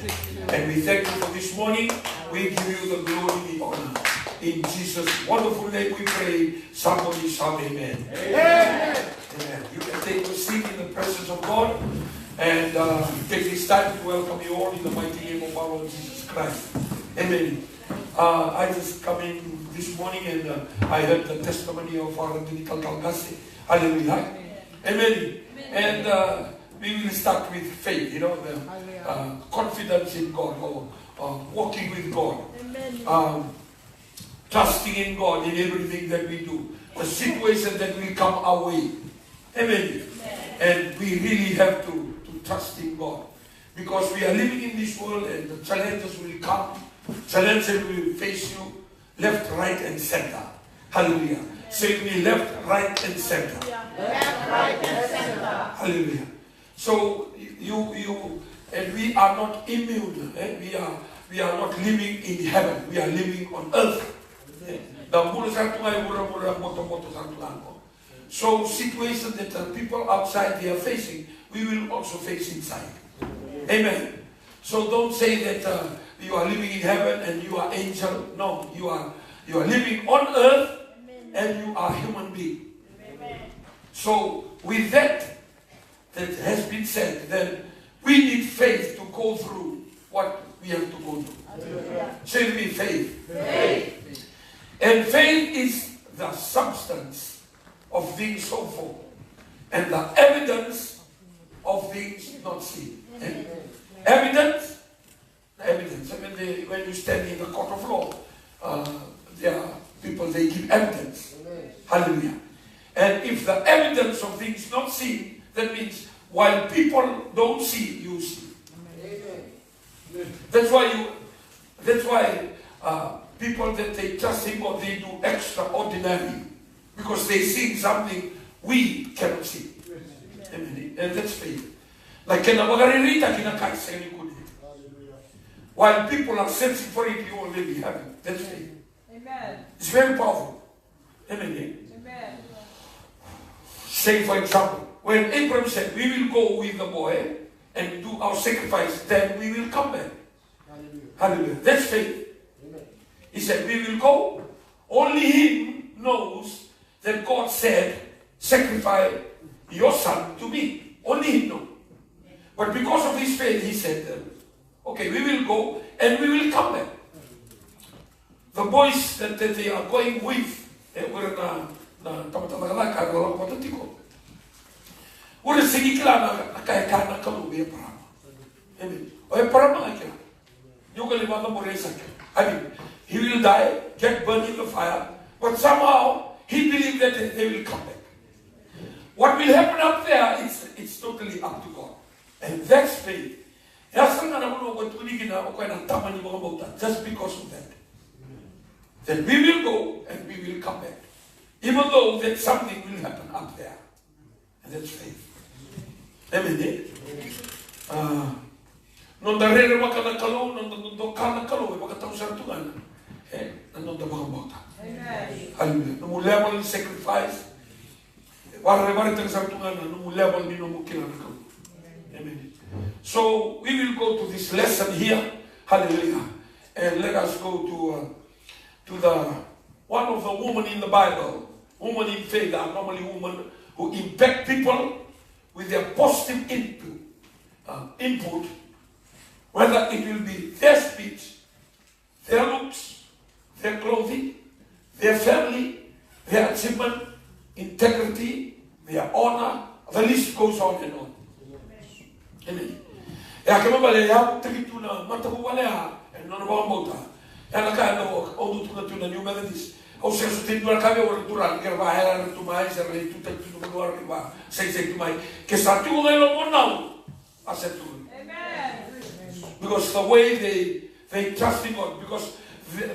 And we thank you for this morning. We give you the glory, the honor. In Jesus' wonderful name we pray. Somebody shout amen. Amen. Amen. You can take your seat in the presence of God. And take this time to welcome you all in the mighty name of our Lord Jesus Christ. Amen. I just come in this morning and I heard the testimony of our Dominical Calgasi. Hallelujah. Amen. And we will start with faith, you know, the confidence in God, or walking with God. Trusting in God in everything that we do. The situation that will come our way. Amen. And we really have to trust in God. Because we are living in this world and the challenges will come. Challenges will face you left, right, and center. Hallelujah. Say to me, left, right, and center. Left, right, and center. Hallelujah. So you and we are not immune. We are not living in heaven. We are living on earth. So situations that people outside they are facing, we will also face inside. Amen. So don't say that you are living in heaven and you are angel. No, you are living on earth and you are human being. So with that has been said, then we need faith to go through what we have to go through. Say to me, faith. Faith. And faith is the substance of things hoped for and the evidence of things not seen. Evidence. I mean, when you stand in the court of law, there are people, they give evidence. Hallelujah. And if the evidence of things not seen, that means while people don't see, you see. That's why people that they trust in God, they do extraordinary. Because they see something we cannot see. Amen. And that's faith. Like while people are searching for it, you already have it. That's faith. Amen. It's very powerful. Amen. Amen. Say for example, when Abraham said, we will go with the boy and do our sacrifice, then we will come back. Hallelujah. That's faith. He said, we will go. Only him knows that God said, sacrifice your son to me. Only him knows. But because of his faith, he said, okay, we will go and we will come back. The boys that they are going with, were na tamatalaka rola potatiko. Ure sigikla na kaya kana kalubi parama. Amen. O parama akira. Yuka limanda moresa. I mean, he will die, get burned in the fire, but somehow he believed that they will come back. What will happen up there, it's totally up to God. And that's faith. Just because of that. Then we will go and we will come back. Even though that something will happen up there. And that's faith. Amen. Non da rere makana kalo, non do kana kalo, makatang sartungan. Non da makabota. Hallelujah. No level of sacrifice. Warre tang sartungan, no level ni no mukina na kalo. Amen. So we will go to this lesson here. Hallelujah. And let us go to the one of the women in the Bible. Women in faith are normally women who impact people with their positive input, whether it will be their speech, their looks, their clothing, their family, their achievement, integrity, their honor. The list goes on and on. Amen. Ya kama bale ya tritu na matabu wale ha no no bota. Ya na ka no o tu na New Methodist. O se sustituto al cambio por natural que va a era tu mai se re tu te tu no lugar que va se tu mai que sa tu de lo monao acepto. Amen. Because the way they trust in God, because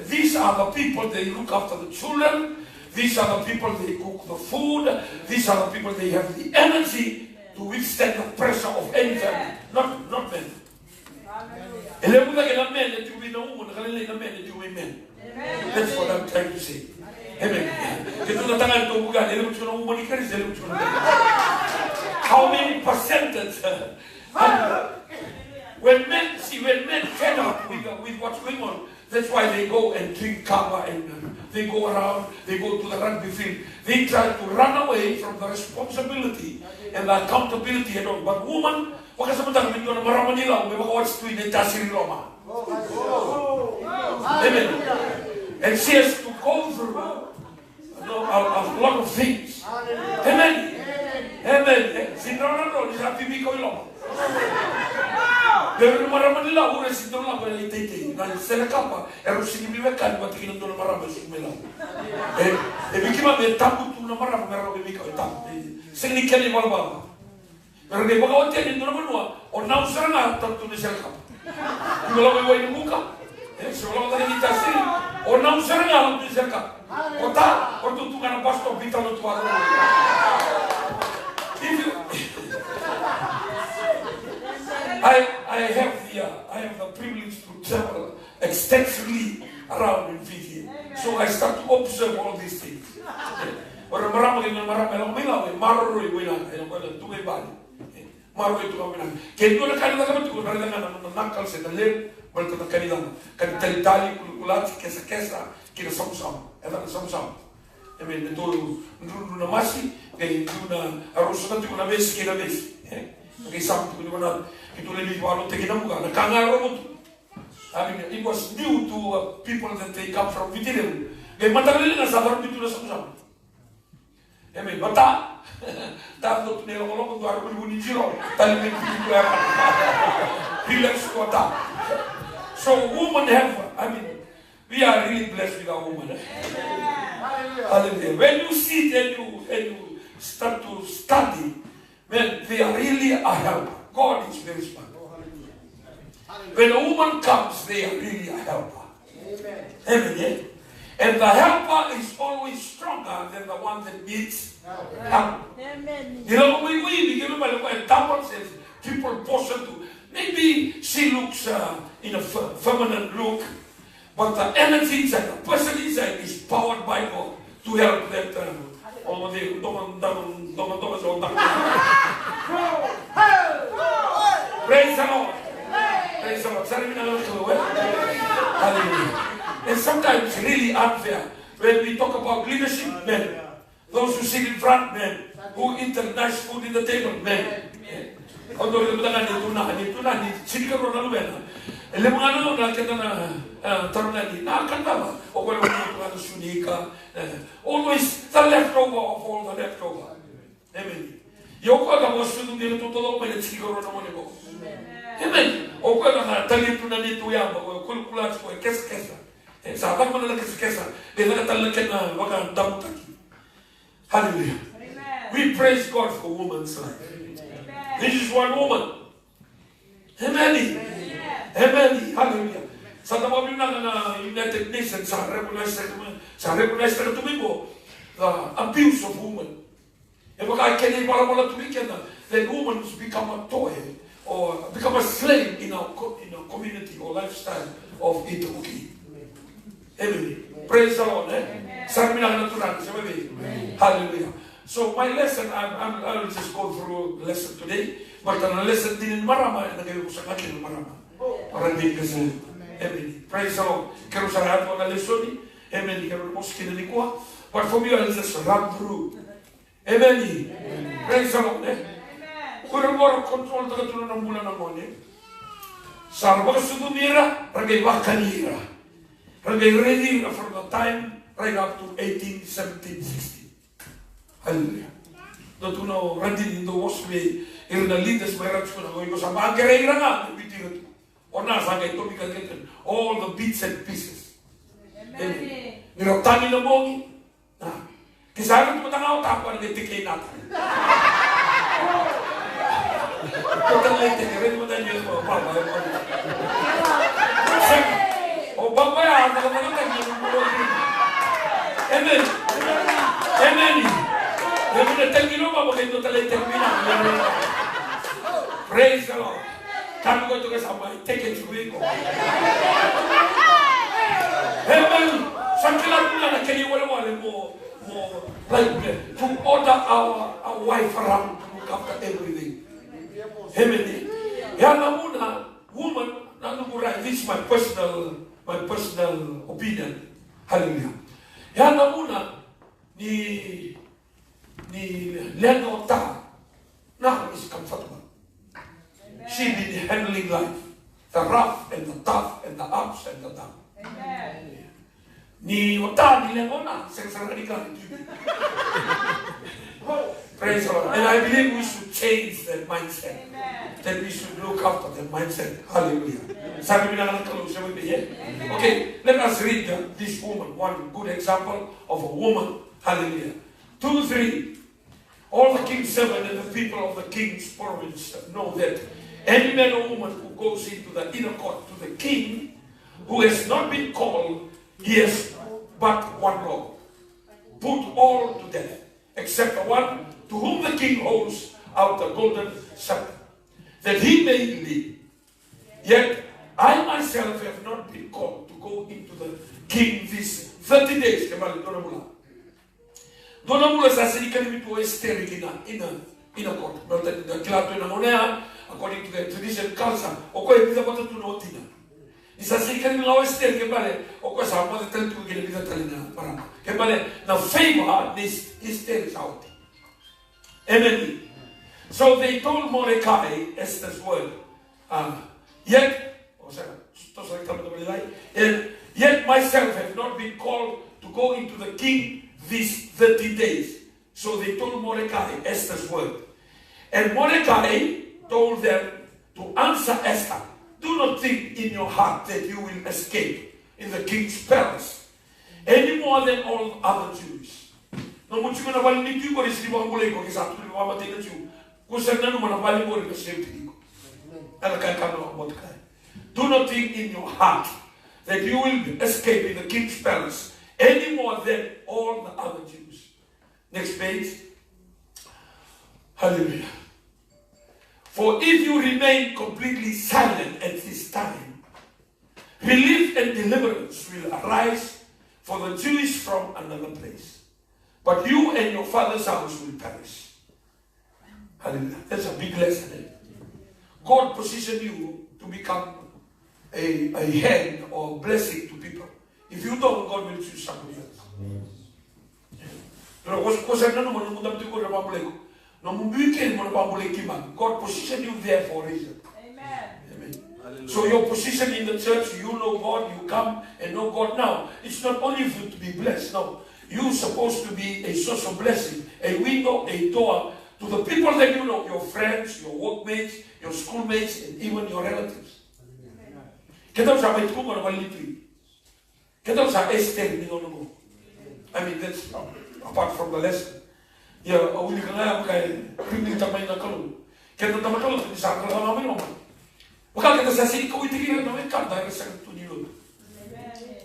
these are the people they look after the children. These are the people they cook the food. These are the people they have the energy to withstand the pressure of any family. Not men. Men. That's what I'm trying to say. Amen. How many percentage? When men That's why they go and drink kava and they go around, they go to the rugby field. They try to run away from the responsibility and the accountability and all. But woman, waka sebentar minyo na marama nila, may makawats tuwi na tasiri Roma. Amen. And she has to go through a lot of things. Amen. Amen. Sindro no, ni sabi mi ko ilo. Pero marama nila, ura sindro lang ko itete. Na sila kapa, ero sinimiwekan, pati kinando na marama sumila. Bikima may tabu tu na marama, meron may mikaw tabu. Sinikali mo ba? Pero di baka wati nito naman mo, o nausara nga, tanto na sila kapa. Kung wala may way ng muka, so wala ka naging tasi, o nausara nga, tanto na sila kapa. O ta, o tutungan ng pastor, bitaw na tuwa. I have the privilege to travel extensively around in Fiji. So I start to observe all these things. Orang marama lang milaw, marroy wala, tungay bali. Marroy tu kami nang. Kaya doon kanila kami tu, kanila nga nakal sa dalim, balik na kanila, kanitali kulat, kesa, kina samsam, etan samsam. I mean, ito na masi, kaya ito na arus na ito na bes, kina bes. Okay, sampai tu mana itu lebih walau tekinam bukan, kangar robot. I mean, it was new to people that they come from Vietnam. Kaya matagal nila sadar itu na samsam. I mean, bata, tanto nila ko kung baru bunyi jiro, tali may pinto yan. Relax ko ta. So women have, I mean, we are really blessed with our women. Hallelujah. When you sit and you start to study, man, they are really a helper. God is very smart. When a woman comes, they are really a helper. Amen. Yeah? And the helper is always stronger than the one that needs help. You know, we begin by the double says people person to maybe she looks in a feminine look, but the energy inside, the person inside is powered by God to help that. Praise the Lord. Praise the Lord. Hallelujah. And sometimes it's really unfair when we talk about leadership, men. Those who sit in front, men. Who eat the nice food in the table, men. Although kita na sini ka ron na. Ele mga ano na kita na tarunan ni nakakanta ba? O wala mo ito sunika. Always the leftover of all the leftover. Amen. Yoko ka mo sunod dito todo may sini ka ron na mo ni ko. Amen. O ko na talento na nito yan ba? O kulkulat ko kesa. Sahabat mo na lang kesa. Dahil nakatalakan na waka damutaki. Hallelujah. We praise God for woman's life. This is one woman. Amen. Amen. Hallelujah. Sa tawabi na United Nations, sa recognize na tumingo, the abuse of women. E baka kaya pala tumikin na, that women become a toy or become a slave in our community or lifestyle of itoki. Amen. Praise the Lord. Sa amin na natural. Hallelujah. So my lesson, I will just go through the lesson today. But ang lesson din marama, nagayon ko sa akin marama. Para hindi kasi, amen. Praise the Lord. Karo sa lahat mga lesson ni, amen. Karo mo sa kinalikuha. But for me, I'll just run through. Amen. Praise the Lord. Kung mo control taga tulong ng bulan ng moni, sa mga sudumira, ragay wakanira. Ragay ready from the time right up to 18, 17, 16. Hallelujah. Don't you know, Randy in the Wasway, in the leaders, my rats going to go sa Magareira nga, or nasa kay Tommy Kagetan, all the bits and pieces. Amen. Nirotani na mongi. Kisabi mo tangaw, tapos nag-tikay natin. Total late, rin mo tayo yung mga papa. O babaya, nakapagatan yung mga. Amen. Amen. Yung natalgino ba, bakit ito talagang termina? Praise the Lord. Kami ko ito kasama, take it to me ko. Amen. Sa kilang mula na kaniwala-wala mo, like, to order our wife around to look after everything. Amen. Yan na muna, woman, this is my my personal opinion. Hallelujah. Yan na muna ni Leonard now is comfortable. She been handling life. The rough and the tough and the ups and the downs. Amen. Ni Ota, ni Leona, praise the Lord. And I believe we should change that mindset. Amen. That we should look after that mindset. Hallelujah. Okay, let us read this woman. One good example of a woman. Hallelujah. 2, 3. All the king's servants and the people of the king's province know that any man or woman who goes into the inner court to the king, who has not been called, he has but one law: put all to death, except the one to whom the king holds out the golden scepter, that he may live. Yet I myself have not been called to go into the king these 30 days. Dona mula sa sinikali mito Esther ina court. According to the traditional culture, okoye biza bota tunotina. Isa sinikali mila Esther kebale okoye sa mother tell to get biza talina para. Kebale na favor this Esther is out. Amen. So they told Mordecai Esther's word. Yet myself have not been called to go into the king these 30 days. So they told Mordecai Esther's word. And Mordecai told them to answer Esther, do not think in your heart that you will escape in the king's palace any more than all other Jews. No mucho na vale ni tu por esse bom bolego que sabe tu vai bater no Jew. Kusana no mana vale por que sempre digo. Ela cai cano Mordecai. Do not think in your heart that you will escape in the king's palace any more than all the other Jews. Next page. Hallelujah. For if you remain completely silent at this time, relief and deliverance will arise for the Jews from another place. But you and your father's house will perish. Hallelujah. That's a big lesson. Eh? God positioned you to become a hand or blessing to people. If you don't, God will choose somebody else. God positioned you there for a reason. Amen. Amen. So your position in the church, you know God, you come and know God now. It's not only for you to be blessed. No. You're supposed to be a source of blessing, a window, a door to the people that you know, your friends, your workmates, your schoolmates, and even your relatives. I mean, that's apart from the lesson. Yeah,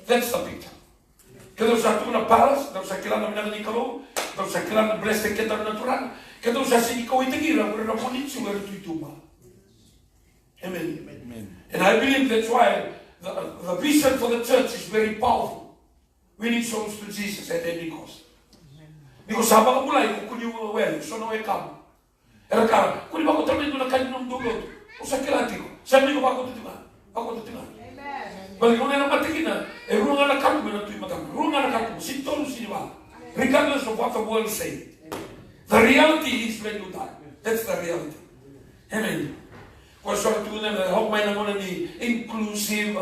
that's the picture. Kita usah tu na paras, kita usah kailangan minang nikalo, kita usah kailangan blessing kita natural, kita usah sini kau itigira, kung na punit sugar itu ba. Amen. Amen. And I believe that's why the vision for the church is very powerful. We need souls to Jesus at any cost. Because habang mulai kung yung well, so no come. Era cara, kung ba ko tamay do na kanong dulot, usa kilati ko. Sabi ko ba ko tutingan? Ako tutingan. Balik ko na matikin na, runga na kamu na tuwi matang, runga na kamu, sintolo siniwa. Regardless of what the world say, the reality is when you die. That's the reality. Amen. Kung saan ito na, hukmay na muna ni inclusive,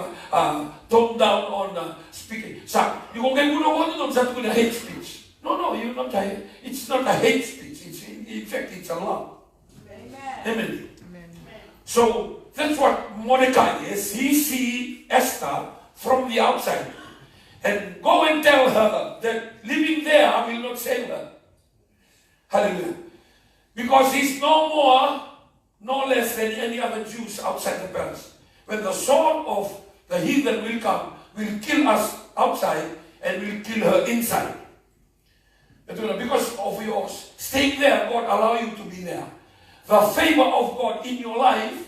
tone down on speaking. Sa, yung kay muna ko doon, sa ito na hate speech. No, you're not it's not a hate speech. It's in fact, it's a love. Amen. Amen. So, that's what Mordecai is. He sees Esther from the outside. And go and tell her that living there will not save her. Hallelujah. Because he's no more, no less than any other Jews outside the palace. When the sword of the heathen will come, will kill us outside and will kill her inside. Because of your staying there, God allow you to be there. The favor of God in your life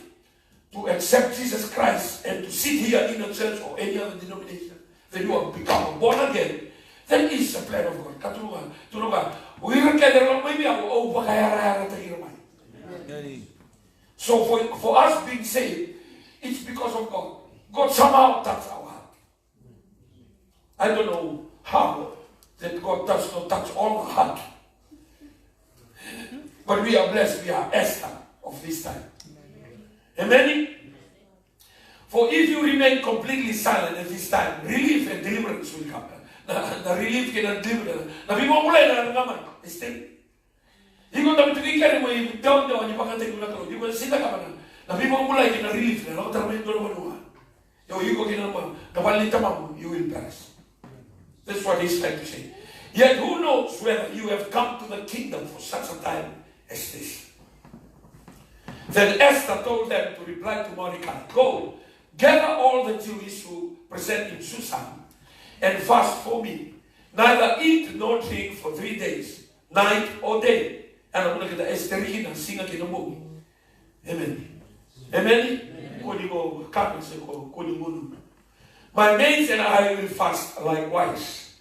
to accept Jesus Christ and to sit here in a church or any other denomination, that you have become born again, that is the plan of God. So for us being saved, it's because of God. God somehow touched our heart. I don't know how that God does not touch all the heart. But we are blessed. We are Esther of this time. Amen? For if you remain completely silent at this time, relief and deliverance will come. The relief and deliverance. Na bimo mulai na ngaman. Still. Iko tayo tukikan mo yung down yung pagkatay mo na to. Iko sila ka man. Na bimo mulai kina relief na. Ako tarmin do naman. Yo iko kina naman. Kapal ni tamam, you will perish. That's what he's trying to say. Yet who knows whether you have come to the kingdom for such a time as this? Then Esther told them to reply to Mordecai, go, gather all the Jews who present in Susan and fast for me. Neither eat nor drink for 3 days, night or day. And I'm going to Esther and sing it in the movie. Amen. Amen. My maids and I will fast likewise.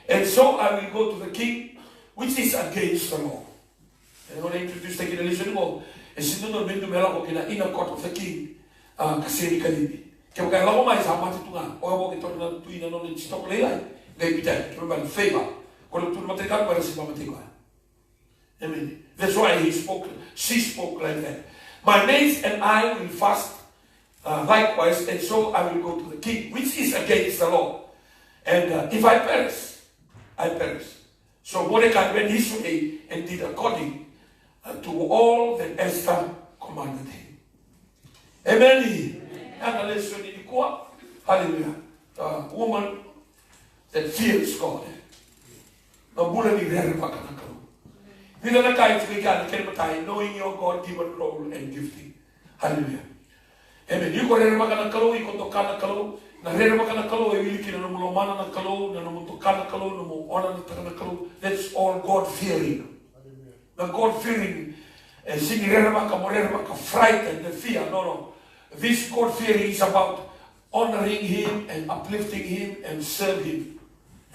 And so I will go to the king, which is against the law. And I want to introduce the king and listen to and sinunod bintu melako kina in a court of the king kasi kalibi. Kaya kaya lako mai sa mati tunga. O ako ito na tuina no ni stok lelai. Gay pitay. Turuban favor. Kalau turun matikal para si matikal. Amen. That's why she spoke like that. My maids and I will fast likewise, and so I will go to the king, which is against the law. And if I perish, I perish. So Mordecai went his way and did according to all that Esther commanded him. Amen. And lesson in the hallelujah. The woman that fears God. No bulan ni rere pakanakaw. Nila na kahit sigikan, knowing your God-given role and gifting. Hallelujah. Amen. Yung ko rere pakanakaw, yung kotokan nakalaw, na rere pakanakaw, ay wiliki na namulomana nakalaw, na namuntukan nakalaw, namumona nakalaw. That's all God-fearing. The God-fearing, frightened, the fear. No. This God-fearing is about honoring Him and uplifting Him and serving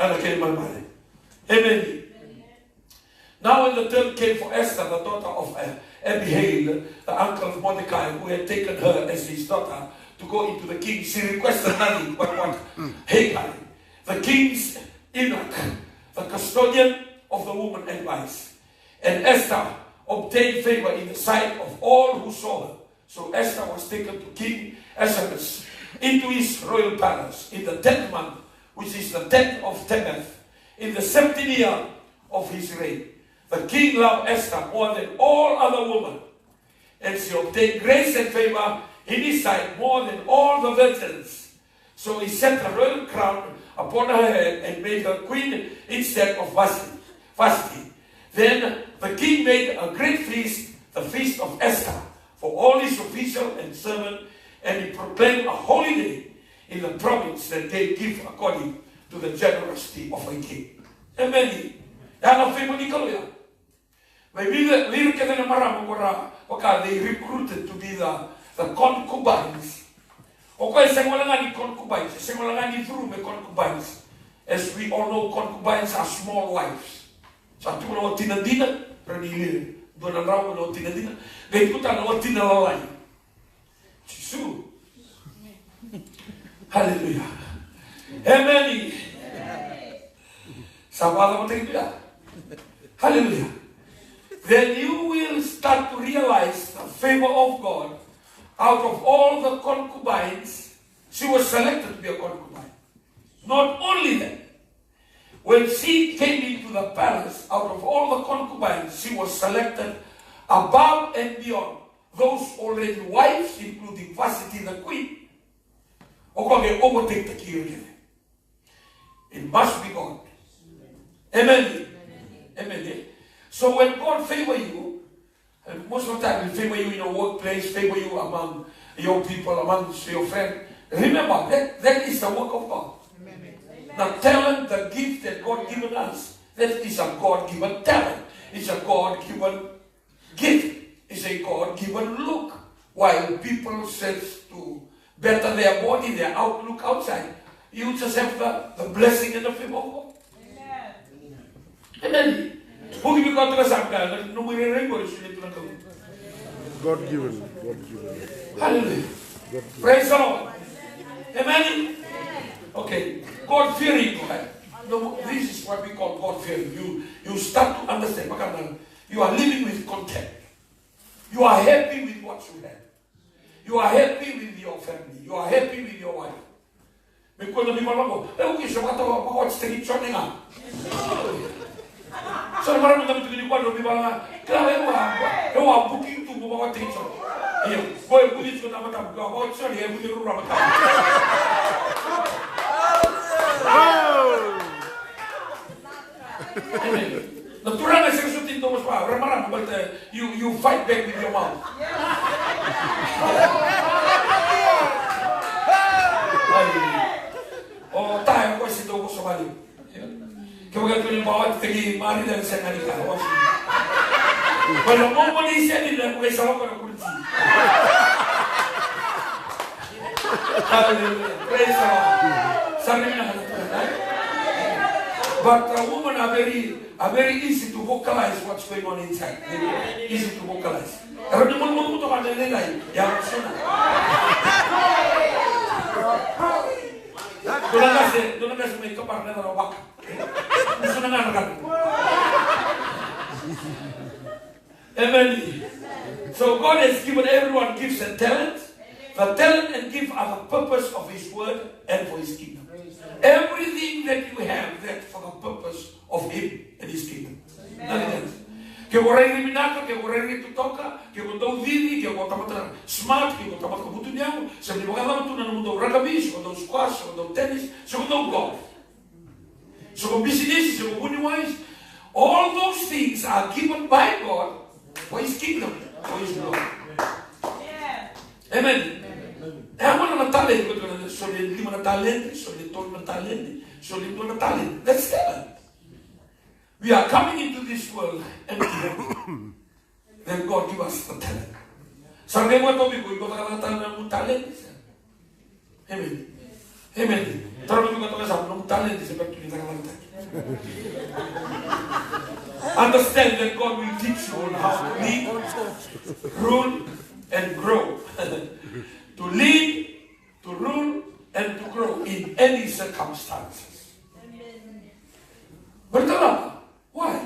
Him. Amen. Now when the turn came for Esther, the daughter of Abihail, the uncle of Mordecai, who had taken her as his daughter to go into the king, she requested nothing but what? Hagar, the king's eunuch, the custodian of the woman advice. And Esther obtained favor in the sight of all who saw her. So Esther was taken to King Ahasuerus into his royal palace in the 10th month, which is the 10th of Tebeth, in the 17th year of his reign. The king loved Esther more than all other women, and she obtained grace and favor in his sight more than all the virgins. So he set a royal crown upon her head and made her queen instead of Vashti. Then the king made a great feast, the feast of Esther, for all his official and servant, and he proclaimed a holiday in the province that they give according to the generosity of a king. Amen. They recruited to be the concubines. Concubines. As we all know, concubines are small wives. Satu na tinadina, pranili. Doon ang raw na tinadina. Ngayon ko tayo na tinalalay. Jisu. Hallelujah. Amen. Sabada mo tayo. Hallelujah. Then you will start to realize the favor of God. Out of all the concubines, she was selected to be a concubine. Not only that, when she came into the palace, out of all the concubines, she was selected above and beyond those already wives, including Vashti the queen. Overtake the king. It must be God. Amen. Amen. So when God favor you, and most of the time He favor you in your workplace, favor you among your people, among your friends, remember that is the work of God. The talent, the gift that God given us, that is a God-given talent. It's a God-given gift. It's a God-given look. While people search to better their body, their outlook outside, you just have the blessing and the favor of God. Amen. God-given. God-given. Hallelujah. Praise the Lord. Amen. Okay. God fearing. No, this is what we call God fearing. You start to understand. You are living with content. You are happy with what you have. You are happy with your family. You are happy with your wife. Because the people go, okay, so what's the training up? So the man who the people you are booking to move our things. Boy, who is going to go about sorry, every room. Naturalmente se questo tinto mo fa, ramaram, but you fight back with your mouth. Oh, tayo ko si Dogo Somali. Kaya maganda yung bawat tagi mari lang sa kanila. Pero mo ni siya nila kung isa ko na kulti. Hallelujah. Praise the Lord. Sabi na but women are very easy to vocalize what's going on inside. Easy to vocalize. Pero di mo ito ka nila yan suna. Doon kasi may kapar na waka. Gusto na nga nakan. Amen. So God has given everyone gifts and talents. The talent and gift are the purpose of His word and for His kingdom. Everything that you have, that's for the purpose of Him and His kingdom. Nothing else. Que vorrei eliminare, che vorrei tutoka, che quando vivi, che quando tamata smart, che quando tamata kabutuniamo, se mi vogava tu non mundo rugby, quando squash, quando tennis, quando golf. So for business, so for wise, all those things are given by God for His kingdom, for His glory. Amen. Sono talenti, sono lima talenti, sono torno talenti, sono lima talenti. That's talent. We are coming into this world empty-handed. Then God give us the talent. Saremo to bigo, iko takatala ng talent. Amen. Amen. Pero bigo to sa ng talent sa pagtuloy ng talent. Understand that God will teach you on how to lead, rule, and grow. To lead, to rule, and to grow in any circumstances. Bertala. Why?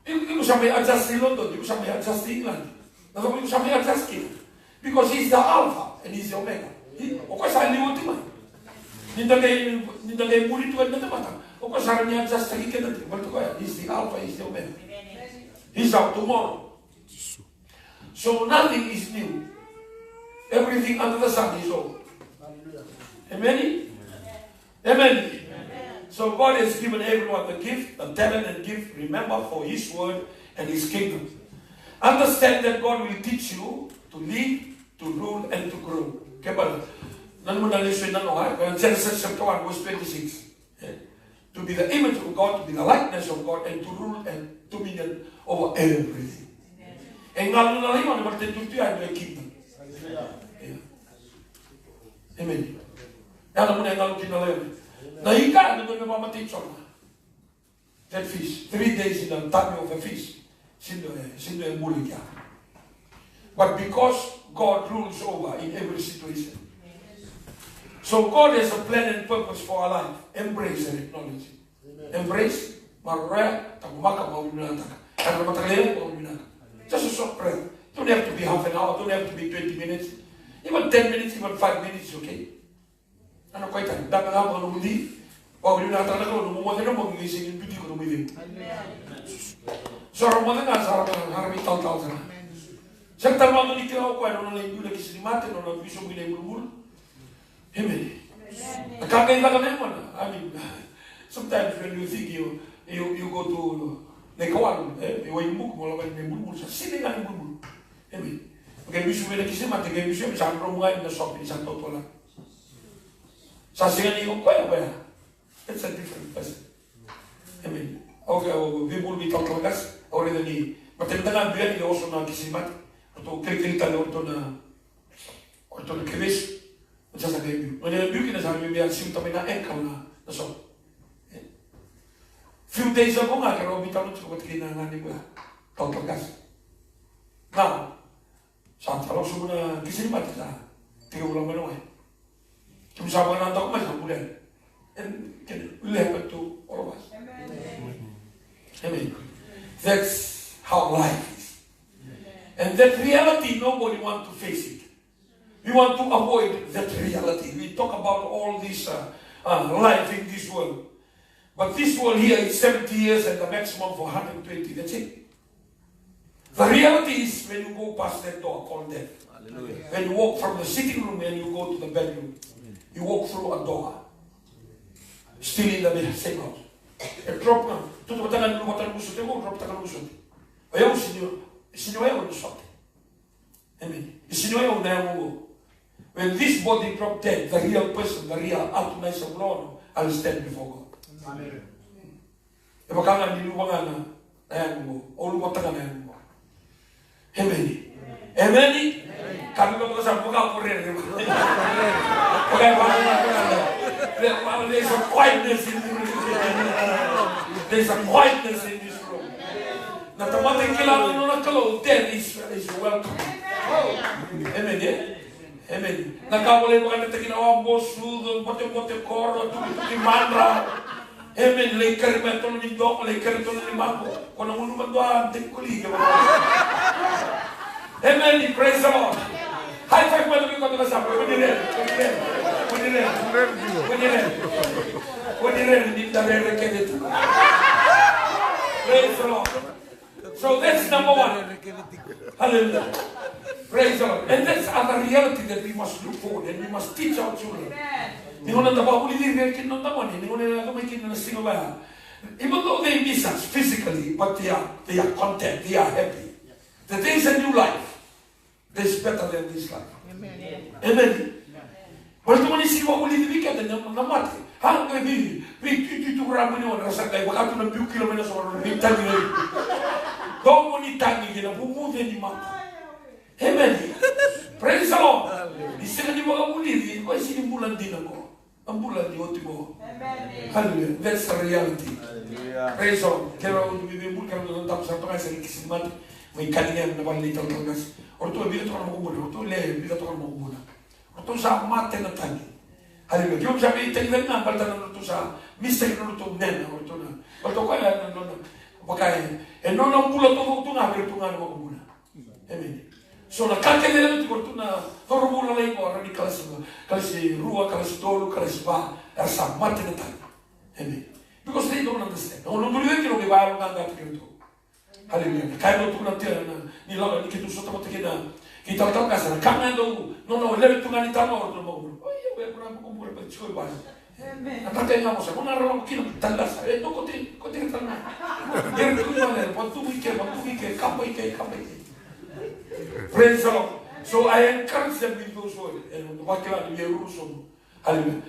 Hindi ko siya may adjust in London, hindi ko siya may adjust in England. Hindi ko siya may adjust in. Because He's the Alpha and He's the Omega. O kwa sa liwot man. Hindi kay muli tuwad na tamata. O kwa sa niya adjust sa ikin natin. Bertala. He's the Alpha, He's the Omega. He's our tomorrow. So nothing is new. Everything under the sun is old. Amen? Amen. So God has given everyone the gift, the talent and gift, remember, for His word and His kingdom. Understand that God will teach you to lead, to rule, and to grow. Kaya Genesis chapter 1, verse 26. To be the image of God, to be the likeness of God, and to rule and dominion over everything. And God will allow you to kingdom. Amen. Yan mo na yung kinalayan. Nahiga, ano na mamamatay siya. That fish, 3 days in the tummy of a fish. Sino yung muli niya. But because God rules over in every situation. So God has a plan and purpose for our life. Embrace and acknowledge it. Embrace, maruraya, tagumaka, maulinataka. Kaya mataglayan, maulinataka. Just a short prayer. Don't have to be half an hour, don't have to be 20 minutes. Even 10 minutes, even 5 minutes, okay? Ano ko ito? Dami nga mga lumudi. O, yun natin na ko, lumumagin na mag-iising yung beauty ko lumili. So, rumagin nga, sa harami tal-tal sa na. Siyang talma ko ni kinaw ko, ano na yung lagi sinimate, ano na bisong gina yung bulbul. Amen. Nakakain lang kami mo na. I mean, sometimes when you think you go to Nekawan, yung book mo lang yung bulbul sa sini nga yung bulbul. Amen. Kaya bisyo may nakisimate, kaya bisyo may isang rumungay na shop, isang toto lang. Sasingan niyo ko ya ba? It's a different person. Amen. Okay, we will be talking about this already. Matindagan biyan ni oso na kisimat. Ito kikita na ito na kiris. At sa sabihin mo. Ngayon yung kinasabi mo biyan simptomi na ekaw na so. Few days ago nga, kaya bitaw na ito kinangan ni ko. Talking about this. Now, saat kalau semua kisah mati sah, 3 bulan menunggu. Cuma sabar nanti aku masih 6 bulan. And it will happen to all of us. Amen. That's how life is. And that reality, nobody wants to face it. We want to avoid that reality. We talk about all this life in this world. But this world here is 70 years and the maximum for 120. That's it. The reality is when you go past that door called death. Hallelujah. When you walk from the sitting room and you go to the bedroom, you walk through a door. Still in the same house. And drop na. Tutu batangan lu batangan usut. Drop tangan usut. Ayaw sinyo ayaw usut. Amen. Sinyo ayaw na ayaw. When this body drop dead, the real person, the real atunay sa Lord, I'll stand before God. Amen. Ipakangan nilubangan na ayaw mo. O lubatangan ayaw mo. Amen. Amen. Kami ko sa buka ko rin. Okay, there's a quietness in this room. There's a quietness in this room. Na tamating kailangan nyo ng kalaw, death is welcome. Amen. Amen. Nagkawalay mo ka na ginawa mo, sudo, bote-bote koro, tuki-tuki mandra. Amen. Lay karimento ng indok, lay karimento ng limako. Kung ang unuman doon, take ko liga. Amen. Praise the Lord. High five mo namin ko ito kasama. Pwede rin. Hindi na re-recade ito. Praise the Lord. So that's number one. Hallelujah. Praise the Lord. And that's other reality that we must look forward and we must teach our children. Even though they miss us physically, but they are content, they are happy. That there is a new life. That's better than this life. Amen. Amen. But when you see what we live, we get the mati. How can we do Ramon or Sakai? We have to do kilometers or Italian. Don't want Italian, who move any month. Amen. Praise the Lord. He said, you are moving. Why is he Mulan Dinamo? Ambulan, you want to go. Hallelujah. That's the reality. Praise the Lord. Kaya we will come to the top of the may kanina naman little talagas. Orto bila to mo muna, orto le bila to mo muna. Orto sa mate na tani. Hallelujah. Yung sabi tingnan na balta na to sa mistake na to nen orto na. Orto ko na no. Bakay no pula to nga pero to nga mo muna. Amen. So na kakele na to na formula lai ko rani kalasi rua kalasi tolo kalasi ba sa mate na tani. Amen. Because they don't understand. No dulin kilo ke ba nga to. Hallelujah. Kaya mo natin ni Lord ni kita suta mo tikina kita tahu kasar kami do no level tu ngani tano or mo ay we pura mo kumura pa choy ba amen atake nga mo sa mona ro kino talas do kote tana der tu male pontu ke kapo ike praise the Lord. So I encourage them with those words and what can you Jerusalem. Hallelujah.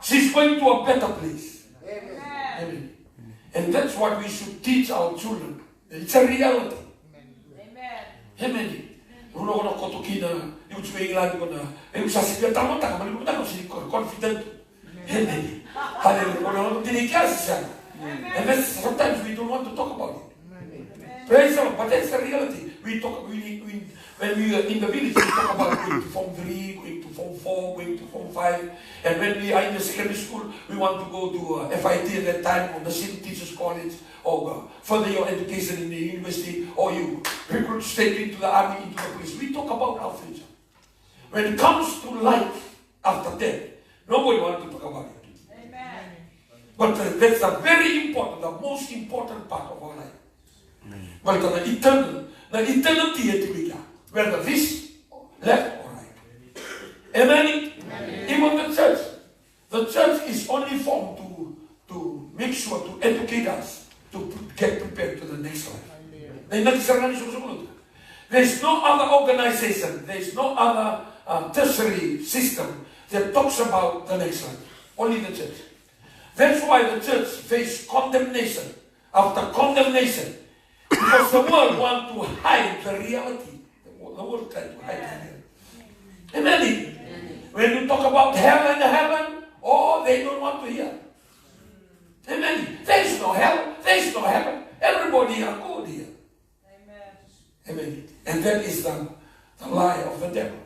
She's going to a better place. Amen. And that's what we should teach our children. It's a reality. Amen. Amen. Uno ko na kotokina, yung chuminglan ko na, yung sasipya tama ta, malimutan ko si confident. Amen. Hallelujah. Uno ko tinikas siya. And then sometimes we don't want to talk about it. Praise the Lord. But that's the reality. When we are in the village, we talk about going to Form 3, going to Form 4, going to Form 5. And when we are in the secondary school, we want to go to FIT at that time, or the City Teachers College, or further your education in the university, or you recruit straight into the army, into the police. We talk about our future. When it comes to life after death, nobody wants to talk about it. Amen. But that's a very important, the most important part of our life. But the eternity, whether this, left or right. Amen? Even the church is only formed to make sure, to educate us, to get prepared to the next life. There's no other organization, there's no other tertiary system that talks about the next life. Only the church. That's why the church faced condemnation after condemnation. Because the world wants to hide the reality. The world tries to hide the reality. Amen. When you talk about hell and heaven, they don't want to hear. Amen. There's no hell, there's no heaven. Everybody are good here. Amen. And that is the lie of the devil.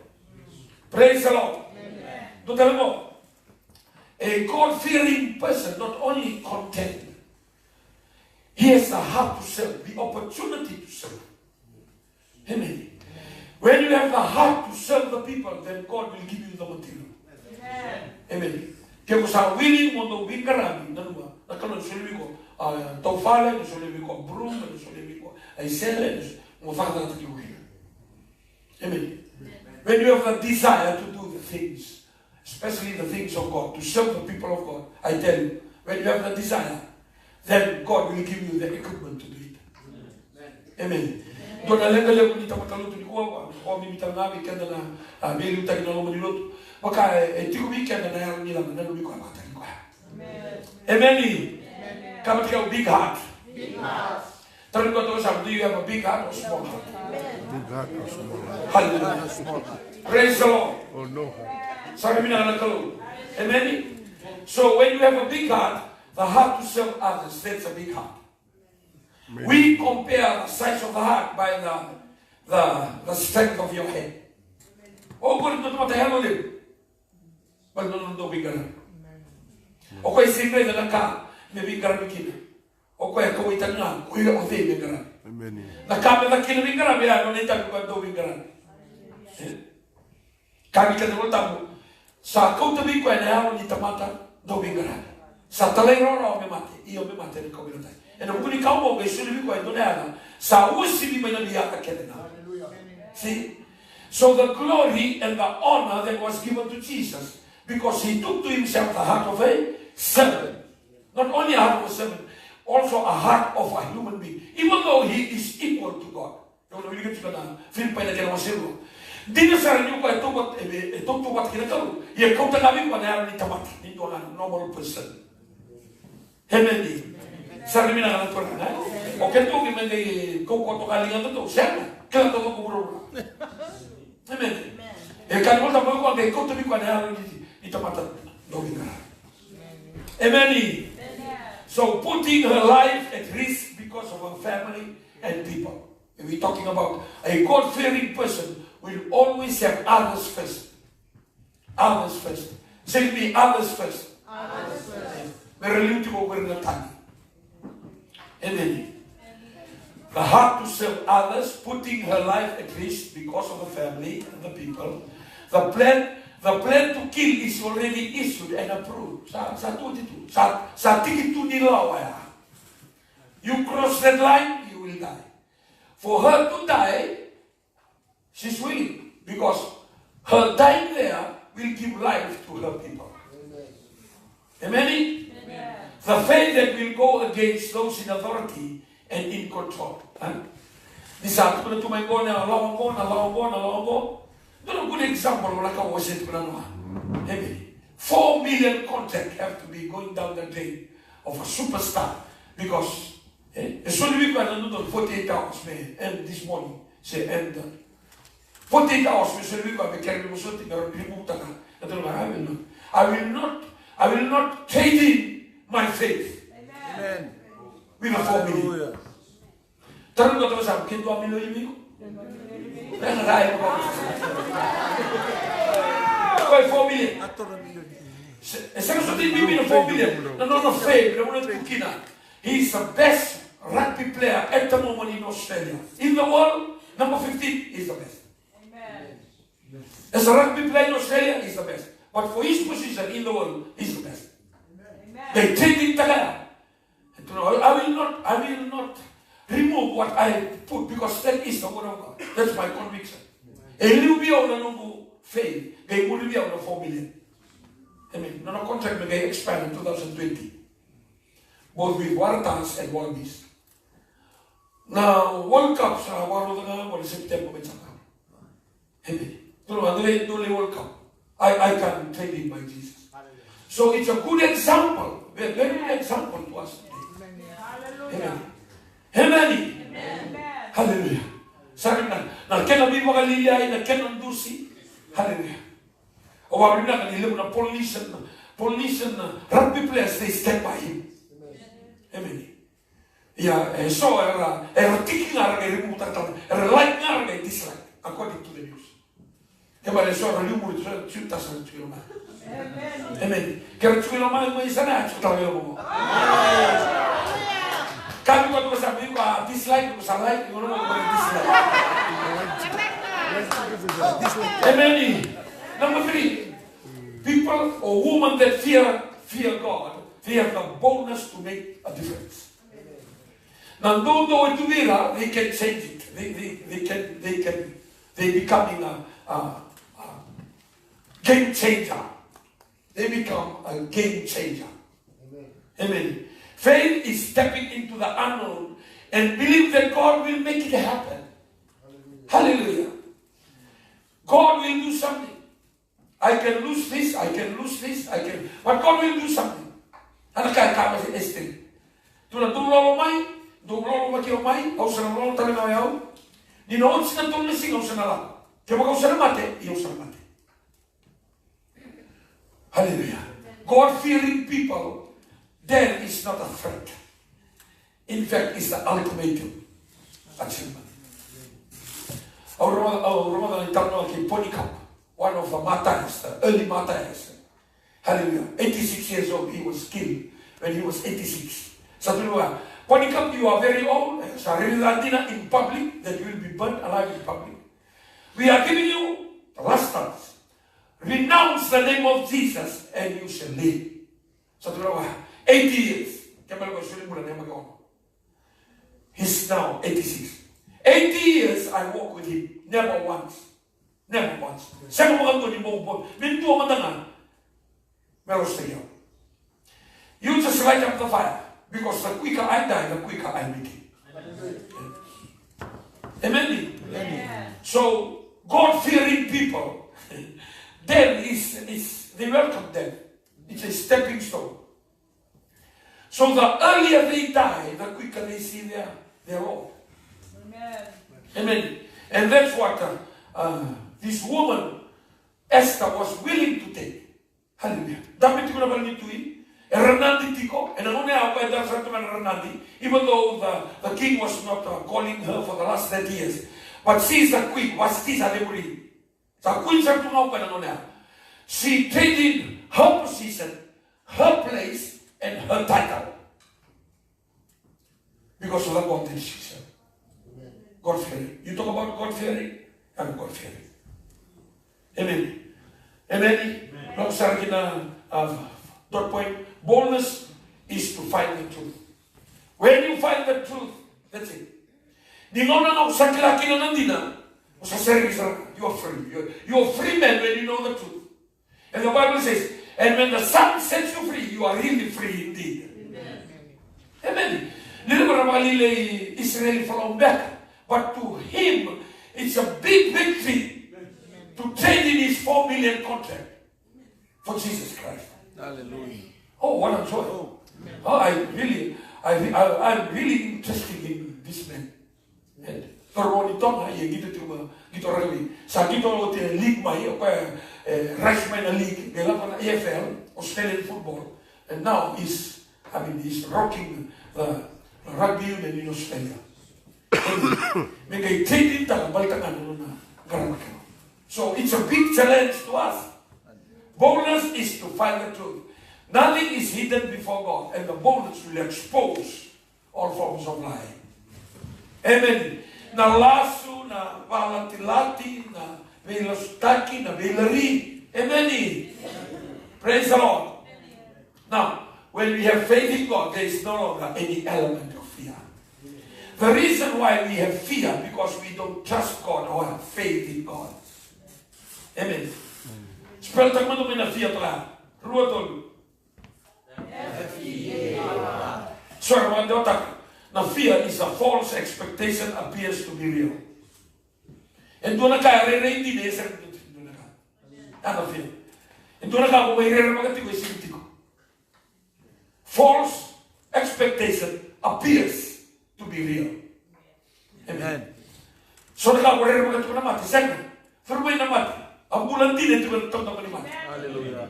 Praise the Lord. Amen. A God-fearing person not only content, he has the heart to serve, the opportunity to serve. Amen. When you have the heart to serve the people, then God will give you the material. Amen. Kaya kung sa willing mo na uwing karami, nagkaroon suliwi ko, taufale, suliwi ko, broom, suliwi ko, ay sele, mafakta natin yung Amen. When you have the desire to do the things, especially the things of God, to serve the people of God, I tell you, when you have the desire, then God will give you the equipment to do it. Amen. Doon alenga-lenga ni tapataluto ni kuwa, kuwa mimitang namin kaya na may tayo na naman niluto. Maka, tiyo weekend na nayaran nila, nanalo ko ang matang ko. Amen. Kamat ikaw, big heart. Big heart. Tanong ko ito sa, do you have a big heart or small heart? Big heart or small heart? Hallelujah. Praise the Lord. Or no heart? Sabi mo na nagkaroon. Amen. So when you have a big heart, the heart to serve others, that's a big heart. Amen. We compare the size of the heart by the strength of your head. Oh, good, not what I have live. But no, big heart. Okay, siyempre na lang ka, may big heart bikin. Okay, kawitan na, kuya o di big heart. Amen. Nakami na kinabing heart, may ano nito ko do big heart. Kami ka naman tamo. Sa kautabi ko ay nayawan ni tamata do big heart. Sa talay roro may mati, iyo may mati ni kawin tayo. And kung ikaw mo, may sulibi ko ay doon na sa usi di may nabiyak ka na. See? So the glory and the honor that was given to Jesus, because he took to himself the heart of a servant. Not only a heart of a servant, also a heart of a human being. Even though he is equal to God. Yung nabiligan siya na, Filipay na ginawa sila. Di na sa rin yung kaya tubat kinakaroon. Yung kauta namin ko na ni tamat. Hindi ko na normal person. Amen. Sa rin na nga natural na. O kaya ito, kung koto kalingan ito, siya na. Kaya ito kumuro. Amen. Eh, kaya mo tapos ko, kaya kauta ko na ni tamat. Amen. So putting her life at risk because of her family and people. And we're talking about a God-fearing person will always have others first. Others first. Say to me, others first. Others first. Merelimuti mo we're not tani. Amen. The heart to serve others, putting her life at risk because of the family and the people. The plan to kill is already issued and approved. Sa ticket to nila. You cross that line, you will die. For her to die, she's willing. Because her dying there will give life to her people. Amen? Amen. The faith that will go against those in authority and in control. Di saat ko na tumay ko na alawang ko. Doon ang good example, wala ka wasit ko na naman. Amen. 4 million contract have to be going down the drain of a superstar. Because, as soon as we got another 48 hours, man, and this morning, say, and 48 hours, we said, we got to carry something, or remove that. I will not trade in my faith. Amen. With a 4 million. Tanong ko ito sa akin, 2 million yung ko? Nangaraya ko. Kaya 4 million. Sa kasunod yung bibig ng 4 million, nanonood faith, nanonood kukina. He is the best rugby player at the moment in Australia. In the world, number 15 is the best. Amen. As a rugby player in Australia, he's the best. But for his position in the world, he's the best. Amen. They treat him together. I will not remove what I put because that is the word of God. That's my conviction. A little bit of the faith, they will be out of 4 million. Amen. No contract may expire in 2020. Both with Waratahs and Wallabies. Now, World Cup sa Waro na wala September may saka. Amen. Tuloy World Cup. I can trade in my Jesus. So it's a good example, a very good example to us today. Hallelujah. Amen. Amen. Hallelujah. Sabi na kena bibo kalilay, na kena ndusi. Hallelujah. O wabili na kanila mo na politician na rugby players, they stand by him. Amen. Yeah, so tiki nga rin remove tatang, like nga rin dislike, according to the news. Embale sora lumur chuta sa chukilo mai. Amen. Amen. Kaya chukilo mai mo isana chuta mo. Kami ko sabi ko dislike ko sa like ko no dislike. Amen. Number 3, people or women that fear God, they have the boldness to make a difference. Now, though it will, they can change it. They becoming a game changer. They become a game changer. Amen. Faith is stepping into the unknown and believe that God will make it happen. Hallelujah. God will do something. I can lose this, but God will do something. Ano kaya kama si Esther? Tuna tulolo mai, au sana lolo tali na yao. Ni no sina tulni sing au sana la. Kaya kau sana mate, iyo sana mate. Hallelujah. God-fearing people, there is not a threat. In fact, it's the ultimate achievement. Our Ramadan Internal Ponikap, one of the martyrs, the early martyrs. Hallelujah. 86 years old, he was killed when he was 86. Satulua, Ponikap, you are very old. In public, that you will be burnt alive in public. We are giving you the last chance. Renounce the name of Jesus and you shall live. Satulua, 80 years. He's now 86. 80 years I walk with him. Never once. Never once. Siya mo ni mo. Minto mo na. Meron siya. You just light up the fire. Because the quicker I die, the quicker I make it. Amen. Amen. So, God-fearing people, then they welcome them. It's a stepping stone. So the earlier they die, the quicker they see their Lord. Amen. Amen. And that's what this woman, Esther, was willing to take. Hallelujah. Dapat ko na balik ito Renandi tiko, and only Renandi, even though the king was not calling her for the last 30 years. But she is the queen. What's this? The queen she traded her position, her place, and her title. Because of the content she said. God-fearing. You talk about God-fearing? I'm God-fearing. Amen. Amen. Now, third point, boldness is to find the truth. When you find the truth, that's it. You are free. You are free man when you know the truth. And the Bible says, and when the Son sets you free, you are really free indeed. Amen. Amen. Israel from back. But to him, it's a big victory to trade in his 4 million contract for Jesus Christ. Hallelujah. Oh, what a joy. Oh, I'm really interested in this man. And AFL, Australian football, and now he's rocking the rugby union in Australia. So it's a big challenge to us. Boldness is to find the truth. Nothing is hidden before God, and the boldness will expose all forms of lying. Amen. Na lasso, na valatilati, na velostaki, na velari. Amen. Praise the Lord. Now, when we have faith in God, there is no longer any element of fear. The reason why we have fear, because we don't trust God or have faith in God. Amen. Spel tak mo na fear pala. Ruotol. So, now fear is a false expectation appears to be real. And doon na kaya re-ready na isa. Doon na ka. Ano fear? And doon na ka kung may re-ready ko isinti ko. False expectation appears to be real. Amen. So na ka kung re-ready ko na mati. Second, pero may na mati. Ang bulan din ito ko na mati. Hallelujah.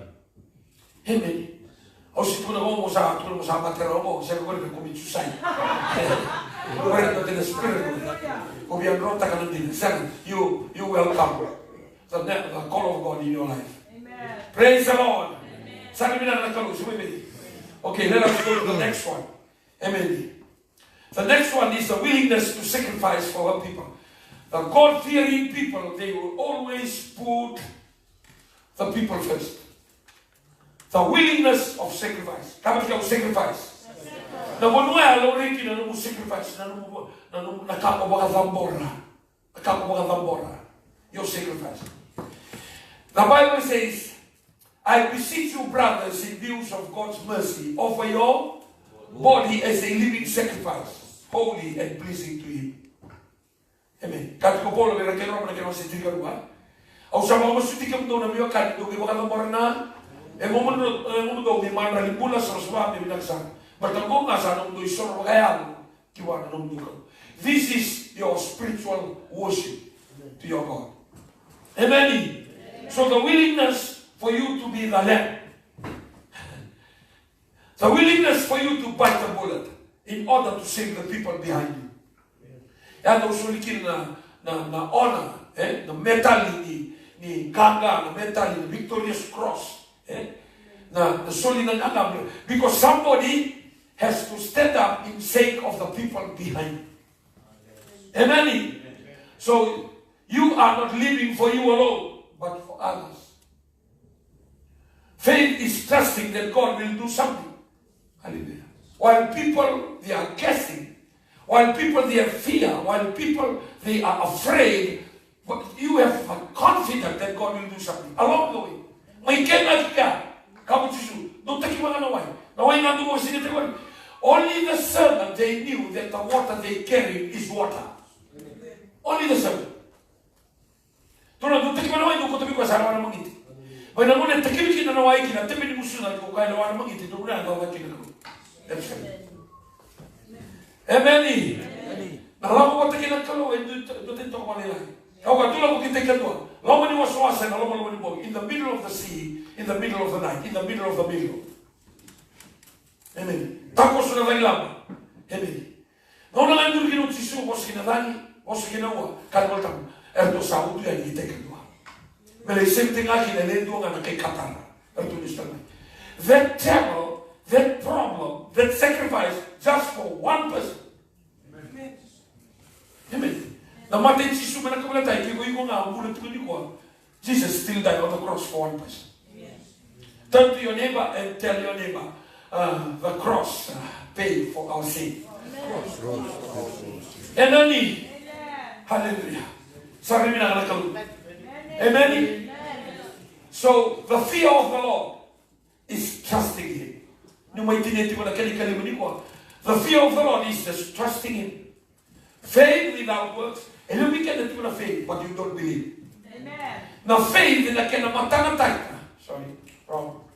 Amen. O si tu na mo sa matero mo, sa ko rin commit suicide. Ko rin to the spirit. Ko biang rota ka ng din. Second, you welcome the call of God in your life. Amen. Praise the Lord. Okay, let us go to the next one. Amen. The next one is the willingness to sacrifice for our people. The God-fearing people, they will always put the people first. The willingness of sacrifice. Kamu kau sacrifice. Na monua lo reki na no sacrifice na kapo baka zambora. Kapo baka zambora. Your sacrifice. The Bible says, I beseech you, brothers, in views of God's mercy, offer your body as a living sacrifice, holy and pleasing to Him. Amen. Katika polo le rakero na kero se tika ruwa. Au sama mo suti kam do na mio kan do ke baka zambora. E momundo do mi manra li pula sa swa mi binaksan. Bertanggung asa nung do isor kaya kiwa na nung do. This is your spiritual worship to your God. Amen. So the willingness for you to be the lamb. The willingness for you to bite the bullet in order to save the people behind you. Yan ang sulikin na honor, na metal ni Ganga, na metal ni Victorious Cross. Na soli ng agam. Because somebody has to stand up in sake of the people behind. Amen. So you are not living for you alone, but for others. Faith is trusting that God will do something. Hallelujah. While people, they are guessing. While people, they have fear. While people, they are afraid. But you have confidence that God will do something. Along the way. May kenag ka. Kamu Jesu. Don't take mga naway. Naway nga dugo sinitiwan. Only the servant, they knew that the water they carried is water. Only the servant. Tuna, don't take mga naway. Don't tabi ko sa arawan ng mangiti. May naman ang takibik na naway kina. Tabi ni musunod ko kaya nawan ng mangiti. Don't na naway kina ko. That's right. Amen. Nalaman ko takin ang kalo. Doon ko manila. Kau katulad ko kita kedua. Laman ni waswasa na laman ni boy. In the middle of the sea, in the middle of the night, in the middle of the middle. Amen. Tapos na lang lama. Amen. Nauna nga nyo kinong sisu, bos kinadani, bos kinawa, kalmal tamo. Erdo sa uto yan, kita kedua. Mele sente nga kinalendo nga na kay Qatar. Erdo nistamay. That trouble, that problem, that sacrifice, just for one person. Amen. Namatay si Jesus na kamulatay, kaya ko nga, ang bulat ko ni ko, Jesus still died on the cross for one person. Turn to your neighbor and tell your neighbor, the cross paid for our sin. And only, hallelujah. Sorry, amen. So the fear of the Lord is trusting Him. The fear of the Lord is just trusting Him. Faith without works. And you can do the faith, but you don't believe. Amen. Now faith in the kena matanatai. Sorry, wrong.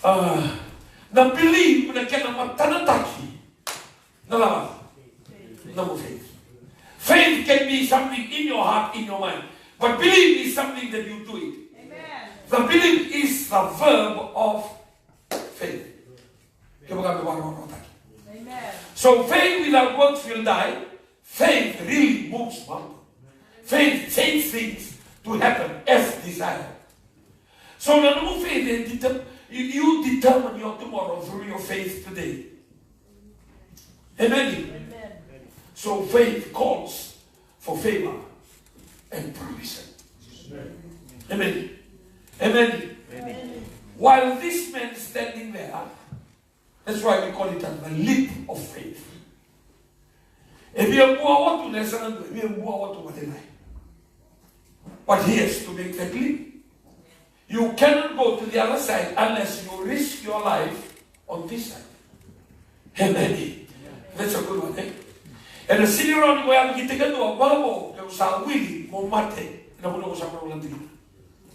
Now believe in the kena matanataki. No faith. Faith can be something in your heart, in your mind. But believe is something that you do it. Amen. The belief is the verb of faith. Amen. So faith without works will die. Faith really moves mountains. Faith changes things to happen as desired. So no faith, you determine your tomorrow through your faith today. Amen. Amen. So faith calls for favor and provision. Amen. Amen. Amen. While this man is standing there, that's why we call it the leap of faith. But he has to make that leap. You cannot go to the other side unless you risk your life on this side. Amen. That's a good one, eh? And the city around where we get to a bubble, there was a willy,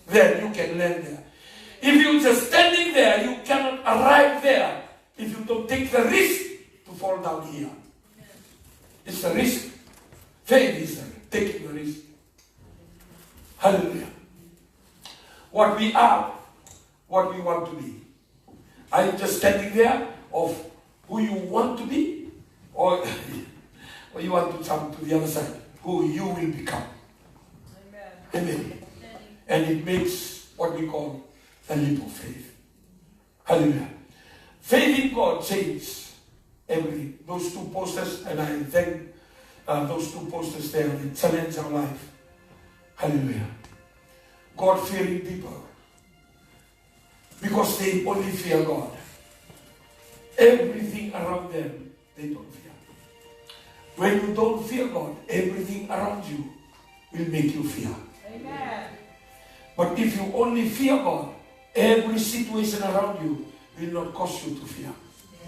then you can land there. If you're just standing there, you cannot arrive there if you don't take the risk to fall down here. It's a risk. Faith is taking the risk. Hallelujah. What we are, what we want to be. Are you just standing there of who you want to be? Or you want to jump to the other side? Who you will become? Amen. Amen. And it makes what we call a leap of faith. Hallelujah. Faith in God changes everything. Those two posters, and I thank those two posters there, they challenge our life. Hallelujah. God-fearing people. Because they only fear God. Everything around them, they don't fear. When you don't fear God, everything around you will make you fear. Amen. But if you only fear God, every situation around you will not cause you to fear.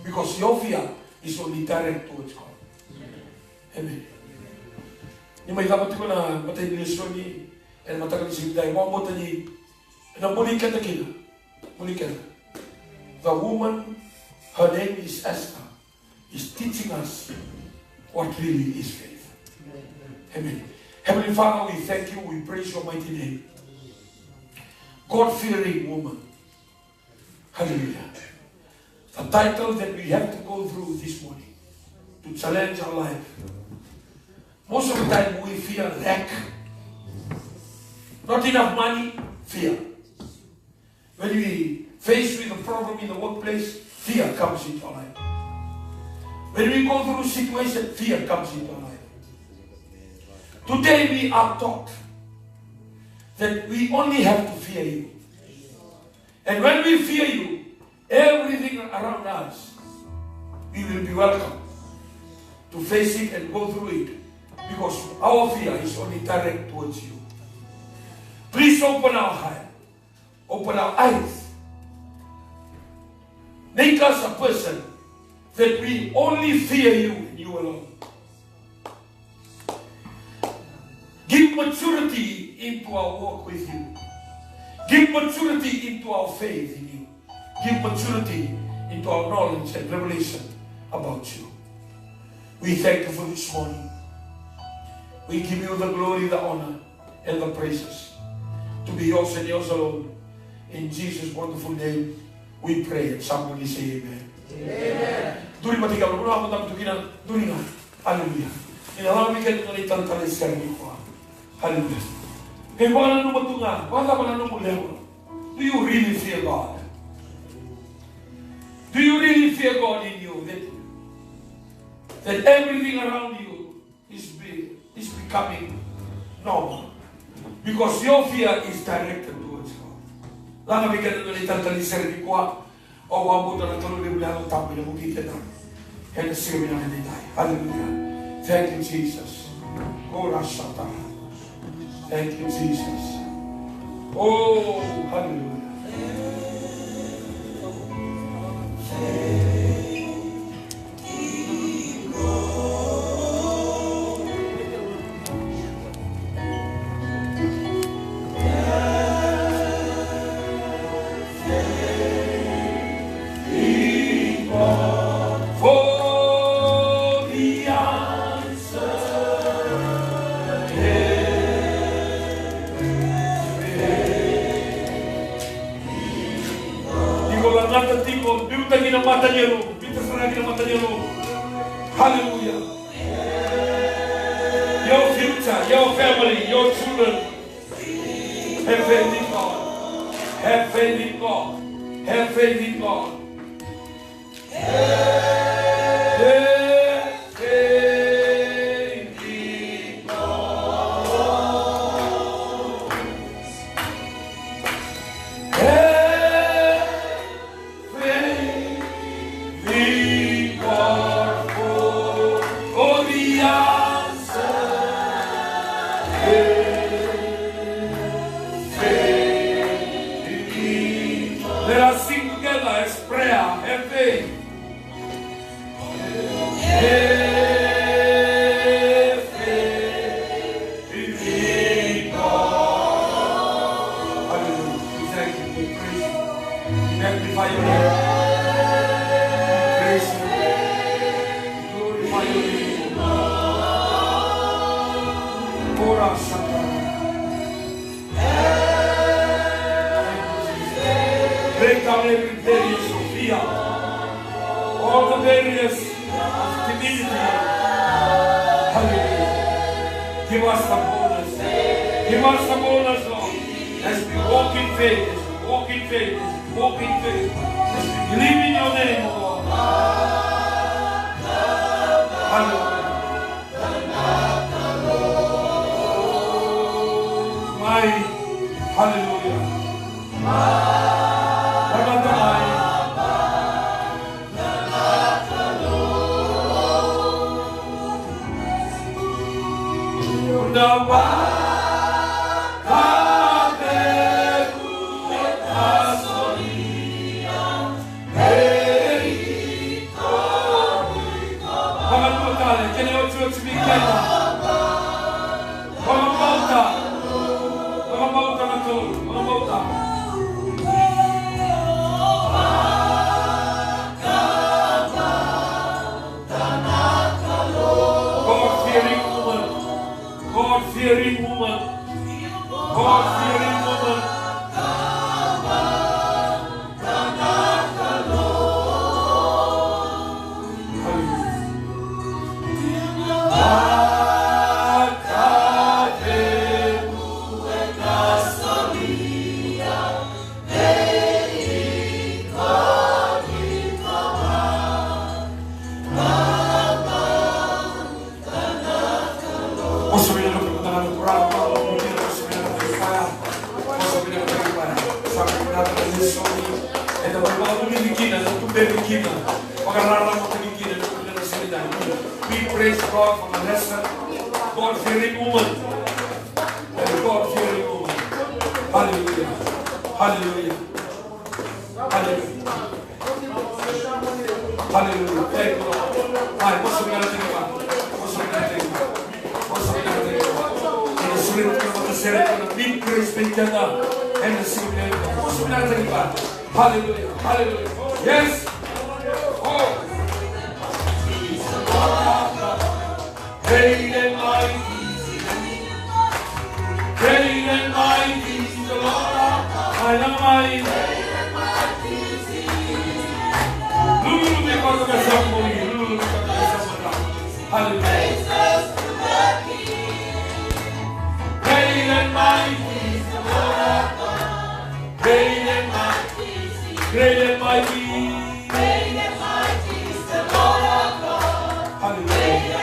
Because your fear is only direct towards God. Amen. Ni may dapat ko na matay nilisyon ni and matagal si Bidai. Mamota ni na mulikan na kina. Mulikan. The woman, her name is Esther, is teaching us what really is faith. Amen. Heavenly Father, we thank you. We praise your mighty name. God-fearing woman. Hallelujah. The title that we have to go through this morning to challenge our life. Most of the time we fear lack. Not enough money, fear. When we face with a problem in the workplace, fear comes into our life. When we go through a situation, fear comes into our life. Today we are taught that we only have to fear you. And when we fear you, everything around us, we will be welcome to face it and go through it, because our fear is only direct towards you. Please open our heart, open our eyes. Make us a person that we only fear you and you alone. Give maturity into our walk with you. Give maturity into our faith in you. Give maturity into our knowledge and revelation about you. We thank you for this morning. We give you the glory, the honor, and the praises to be yours and yours alone. In Jesus' wonderful name, we pray. And somebody say amen. Amen. Duri mati kalau mula aku tak tukinan duri na. Hallelujah. Inalam ikan tunalitan talis kami kuah. Hallelujah. Kaya baka na numatunga, baka pa na numulewa. Do you really fear God? Do you really fear God in you? That everything around you is becoming normal. Because your fear is directed towards God. Langa bikin tunalitan talis kami kuah. O wabo na natulog yung lang tapo na mukita na. And the same na nitay. Hallelujah. Thank you, Jesus. Korashata. Thank you, Jesus. Oh, hallelujah. Mata niya lo, pintas na lagi ng mata niya lo. Hallelujah. Your future, your family, your children, have faith in God. Have faith in God. Have faith in God. Break down every barrier of fear, all the barriers of timidity. Hallelujah. Give us the boldness. Give us the bonus, Lord. As we walk in faith, as we walk in faith, as we walk in faith, as we believe in your name, O Lord. Hallelujah. Mighty. Hallelujah. God-fearing woman. God-fearing woman. We praise God for the lesson. God-fearing woman. And God-fearing woman. Hallelujah. Hallelujah. Hallelujah. Hallelujah. Thank you, Lord. Hi, what's the matter with you? What's the matter with you? What's the matter with you? In the spirit of the Spirit, we praise together and the Spirit. What's the matter with you? Hallelujah. Hallelujah. Yes. Oh. Great and mighty, great and mighty is the Lord our God. Lulu because of the somebody, Lulu because of the somebody. Hallelujah. Great and mighty is the Lord our God. Great and mighty, great and mighty, great and mighty is the Lord our God. Hallelujah.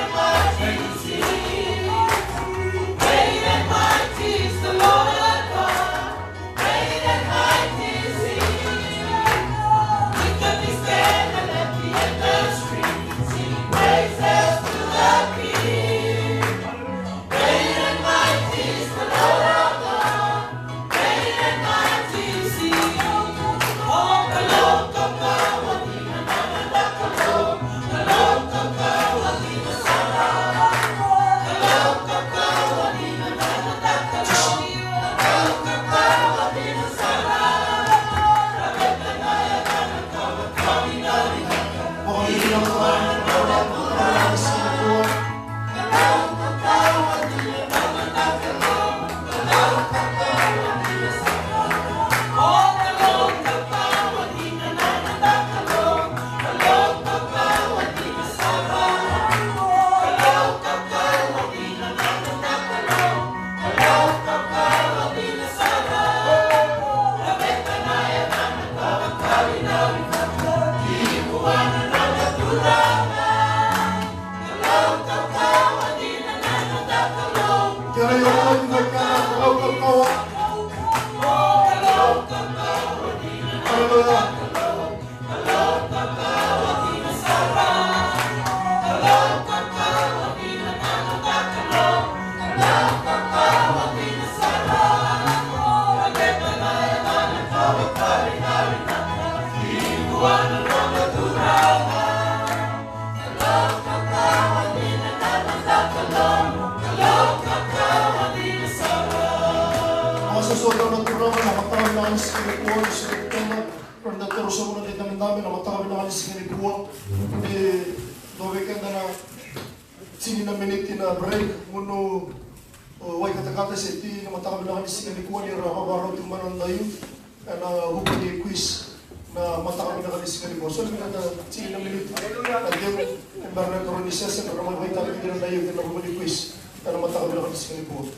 sekalipun.